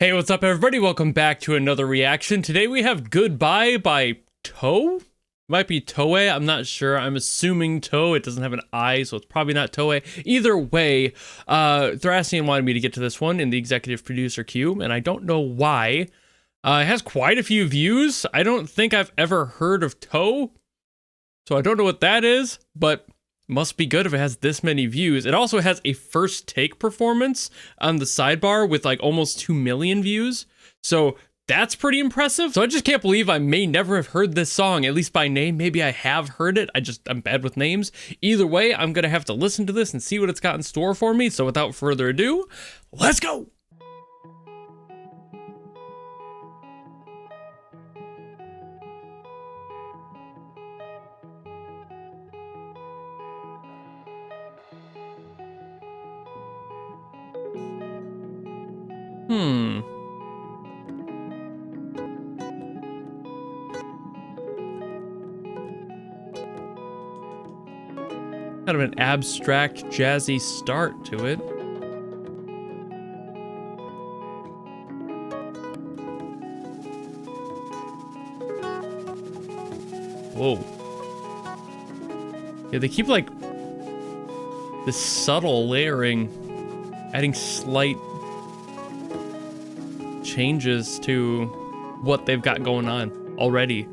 Hey, what's up everybody? Welcome back to another reaction. Today we have Goodbye by Toe? Might be Toei, I'm not sure. I'm assuming Toe. It doesn't have an I, so it's probably not Toei. Either way, Thrasian wanted me to get to this one in the executive producer queue, and I don't know why. It has quite a few views. I don't think I've ever heard of Toe, so I don't know what that is, but must be good if it has this many views. It also has a first take performance on the sidebar with like almost 2 million views. So that's pretty impressive. So I just can't believe I may never have heard this song, at least by name. Maybe I have heard it. I'm bad with names. Either way, I'm gonna have to listen to this and see what it's got in store for me. So without further ado, let's go. Kind of an abstract, jazzy start to it. Whoa. Yeah, they keep like this subtle layering, adding slight changes to what they've got going on already.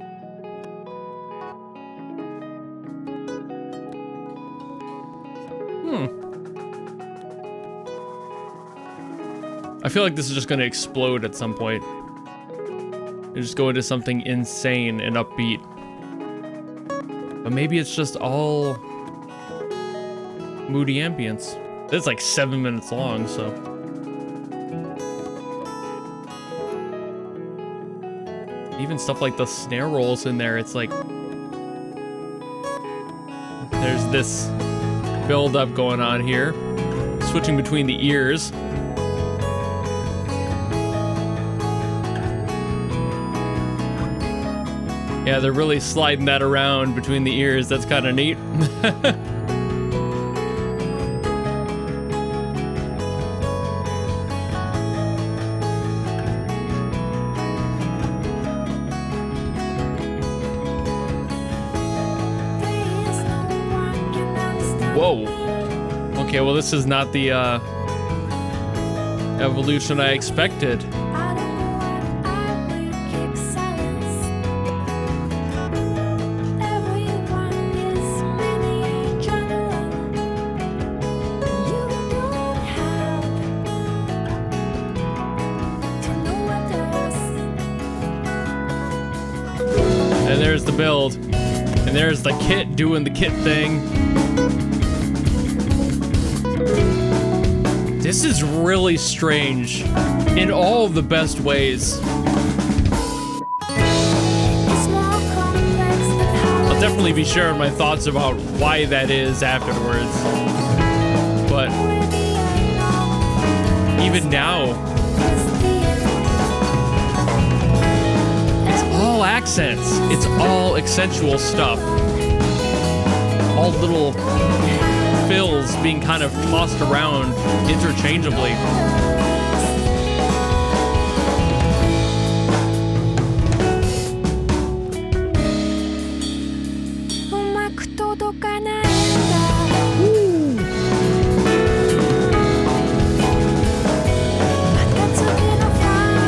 I feel like this is just going to explode at some point and just go into something insane and upbeat. But maybe it's just all moody ambience. It's like 7 minutes long, so. Even stuff like the snare rolls in there, it's like there's this build up going on here, switching between the ears. Yeah, they're really sliding that around between the ears. That's kind of neat. Whoa. Okay, well, this is not the evolution I expected. And there's the build. And there's the kit doing the kit thing. This is really strange in all of the best ways. I'll definitely be sharing my thoughts about why that is afterwards. But even now, all accents. It's all accentual stuff. All little fills being kind of tossed around interchangeably.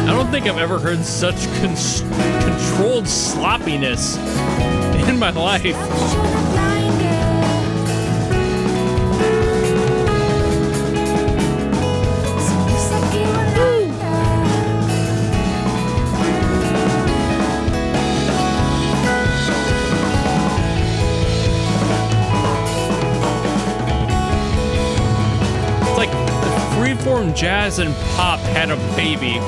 I don't think I've ever heard such controlled sloppiness in my life. It's like freeform jazz and pop had a baby.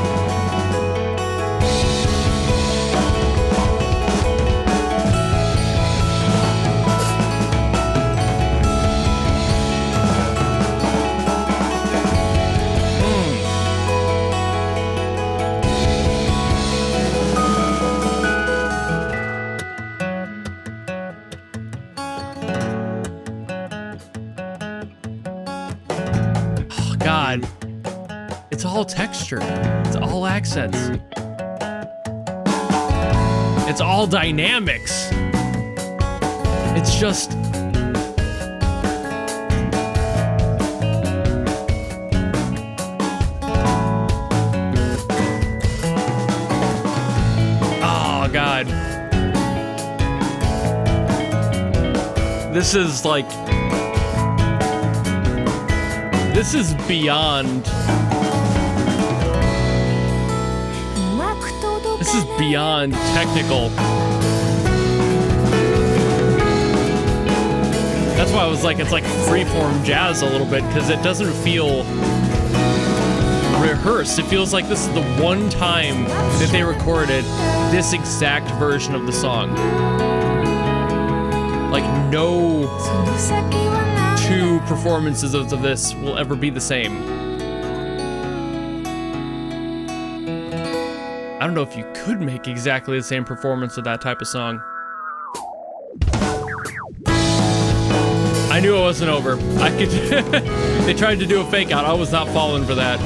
all texture. It's all accents. It's all dynamics. It's just... oh, God. This is like... this is beyond... this is beyond technical. That's why I was like, it's like freeform jazz a little bit, because it doesn't feel rehearsed. It feels like this is the one time that they recorded this exact version of the song. Like, no two performances of this will ever be the same. I don't know if you could make exactly the same performance of that type of song. I knew it wasn't over. I could. They tried to do a fake out. I was not falling for that.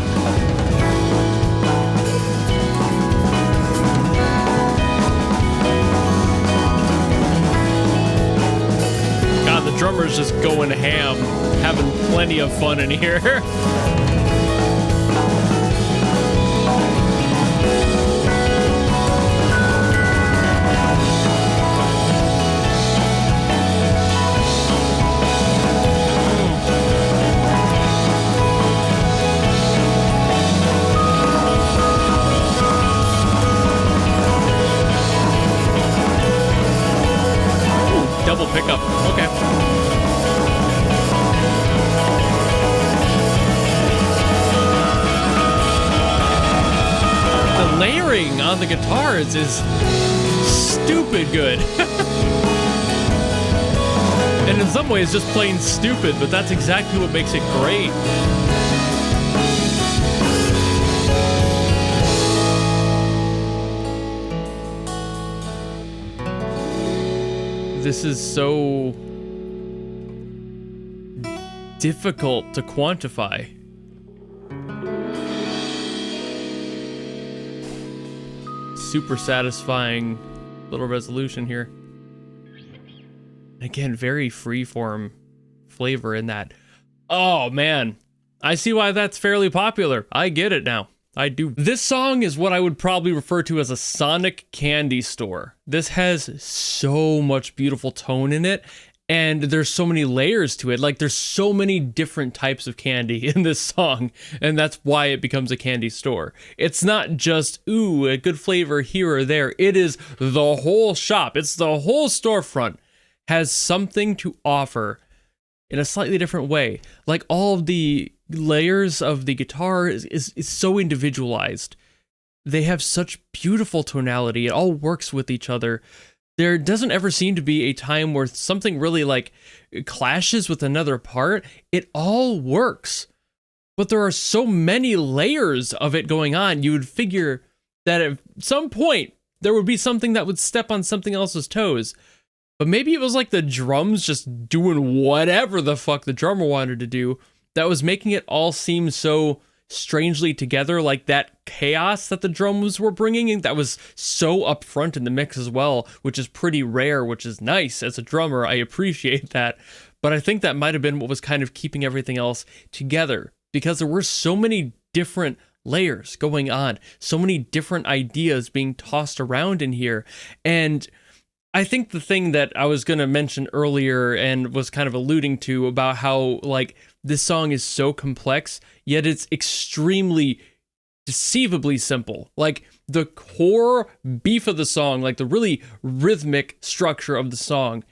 God, the drummer's just going ham, having plenty of fun in here. Double pickup. Okay. The layering on the guitars is stupid good. And in some ways just plain stupid, but that's exactly what makes it great. This is so difficult to quantify. Super satisfying little resolution here. Again, very freeform flavor in that. Oh man, I see why that's fairly popular. I get it now. I do. This song is what I would probably refer to as a sonic candy store. This has so much beautiful tone in it, and there's so many layers to it. Like, there's so many different types of candy in this song, and that's why it becomes a candy store. It's not just, ooh, a good flavor here or there. It is the whole shop. It's the whole storefront has something to offer in a slightly different way. Like, all of the layers of the guitar is so individualized. They have such beautiful tonality. It all works with each other. There doesn't ever seem to be a time where something really like clashes with another part. It all works. But there are so many layers of it going on, you would figure that at some point there would be something that would step on something else's toes. But maybe it was like the drums just doing whatever the fuck the drummer wanted to do that was making it all seem so strangely together, like that chaos that the drums were bringing in, that was so upfront in the mix as well, which is pretty rare, which is nice. As a drummer, I appreciate that. But I think that might have been what was kind of keeping everything else together, because there were so many different layers going on, so many different ideas being tossed around in here. And I think the thing that I was going to mention earlier and was kind of alluding to about how, like, this song is so complex, yet it's extremely deceivably simple. Like, the core beef of the song, like the really rhythmic structure of the song,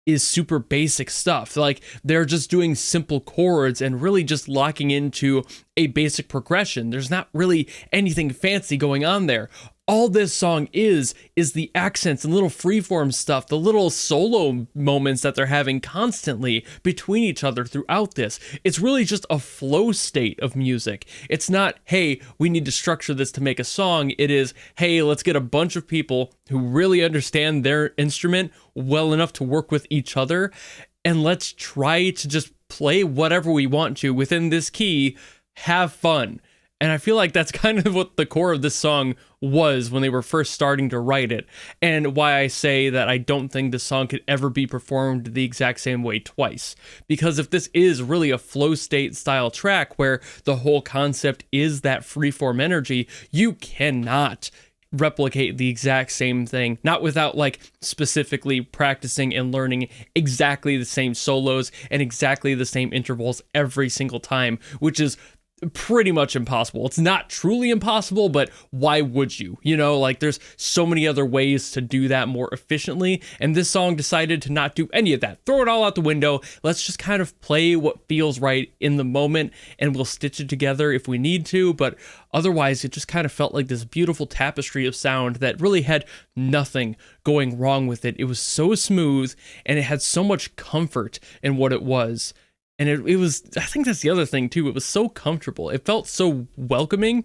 is super basic stuff. Like, they're just doing simple chords and really just locking into a basic progression. There's not really anything fancy going on there. All this song is the accents and little freeform stuff, the little solo moments that they're having constantly between each other throughout this. It's really just a flow state of music. It's not, hey, we need to structure this to make a song. It is, hey, let's get a bunch of people who really understand their instrument well enough to work with each other, and let's try to just play whatever we want to within this key, have fun. And I feel like that's kind of what the core of this song was when they were first starting to write it, and why I say that I don't think this song could ever be performed the exact same way twice. Because if this is really a flow state style track where the whole concept is that freeform energy, you cannot replicate the exact same thing, not without like specifically practicing and learning exactly the same solos and exactly the same intervals every single time, which is pretty much impossible. It's not truly impossible, but why would you? You know, like there's so many other ways to do that more efficiently, and this song decided to not do any of that. Throw it all out the window. Let's just kind of play what feels right in the moment, and we'll stitch it together if we need to, but otherwise it just kind of felt like this beautiful tapestry of sound that really had nothing going wrong with it. It was so smooth, and it had so much comfort in what it was. And it was, I think that's the other thing too, it was so comfortable. It felt so welcoming,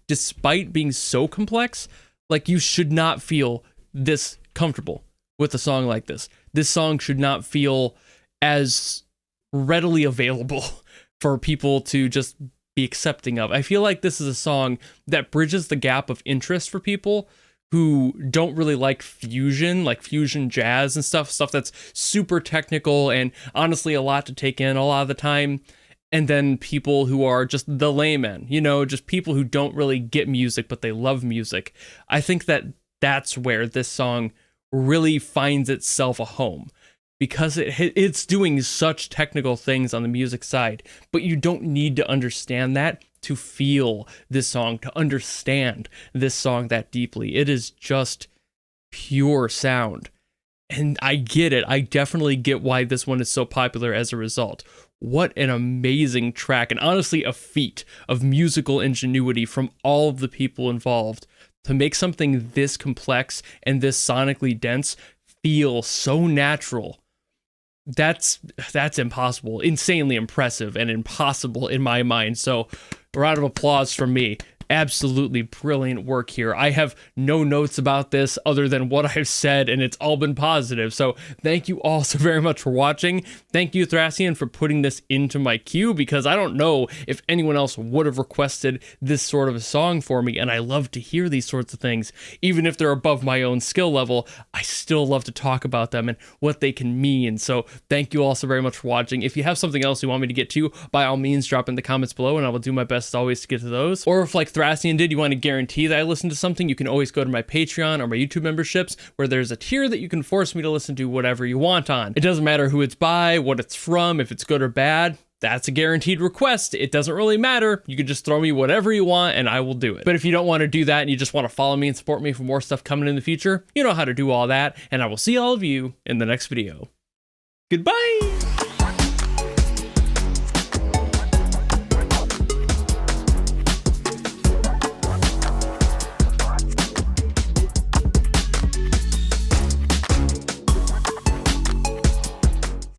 despite being so complex. Like, you should not feel this comfortable with a song like this. This song should not feel as readily available for people to just be accepting of. I feel like this is a song that bridges the gap of interest for people who don't really like fusion jazz and stuff that's super technical and honestly a lot to take in a lot of the time. And then people who are just the laymen, you know, just people who don't really get music, but they love music. I think that that's where this song really finds itself a home, because it's doing such technical things on the music side, but you don't need to understand that to feel this song, to understand this song that deeply. It is just pure sound. And I get it. I definitely get why this one is so popular as a result. What an amazing track, and honestly a feat of musical ingenuity from all of the people involved to make something this complex and this sonically dense feel so natural. That's impossible, insanely impressive, and impossible in my mind. So a round of applause from me. Absolutely brilliant work here. I have no notes about this other than what I've said, and it's all been positive. So thank you all so very much for watching. Thank you, Thrasian, for putting this into my queue, because I don't know if anyone else would have requested this sort of a song for me, and I love to hear these sorts of things. Even if they're above my own skill level, I still love to talk about them and what they can mean. So thank you all so very much for watching. If you have something else you want me to get to, by all means, drop in the comments below, and I will do my best always to get to those. Or if, like Thrasian did, you want to guarantee that I listen to something, you can always go to my Patreon or my YouTube memberships, where there's a tier that you can force me to listen to whatever you want on. It doesn't matter who it's by, what it's from, if it's good or bad. That's a guaranteed request. It doesn't really matter. You can just throw me whatever you want and I will do it. But if you don't want to do that and you just want to follow me and support me for more stuff coming in the future, you know how to do all that, and I will see all of you in the next video. Goodbye!